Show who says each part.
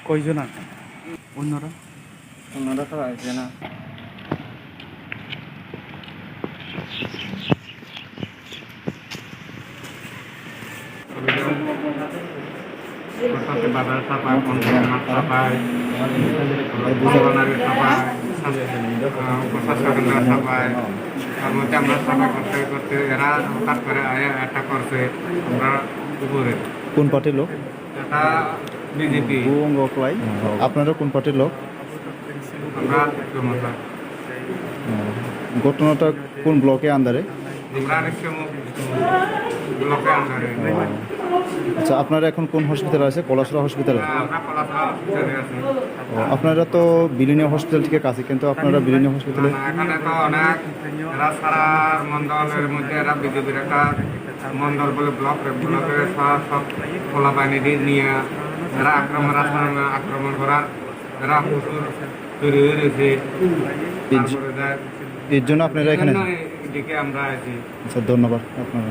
Speaker 1: কয়জন আছে অন্যরা?
Speaker 2: অন্যরা তো আসবে না।
Speaker 3: বাজার ছাপায়, মাছ ছাপায়, ভগবানের ছাপায়, প্রশাসকের ছাপায়, তার মধ্যে আমরা ছাপাই করতে করতে এরা হঠাৎ করে একটা করছে আমরা উপরে।
Speaker 4: কোন পার্টির লোক?
Speaker 3: এটা বিজেপি।
Speaker 4: আপনারা কোন পার্টির লোক?
Speaker 3: আমরা জনতা।
Speaker 4: ঘটনাটা কোন ব্লকে আন্ডারে?
Speaker 3: আমরা ব্লকে আন্ডারে।
Speaker 4: আচ্ছা, আপনারা এখন কোন হসপিটালে আছে? পলাশরা হসপিটালে।
Speaker 3: আমরা পলাশা হসপিটালে আছি।
Speaker 4: আপনারা তো বিলিনিয়া হসপিটাল থেকে কাছে, কিন্তু আপনারা বিলিনিয়া হসপিটালে
Speaker 3: এখানে তো অনেক এরা সারা মন্ডলের মধ্যে এরা বিজেপির একটা মন্ডল বলে ব্লকের সব খোলা বাহিনী নিয়ে এরা আক্রমণ করার এরা প্রচুর তৈরি হয়ে রয়েছে। তারপরে
Speaker 4: এর জন্য আপনারা এখানে?
Speaker 3: এদিকে আমরা আছি।
Speaker 4: আচ্ছা, ধন্যবাদ আপনারা।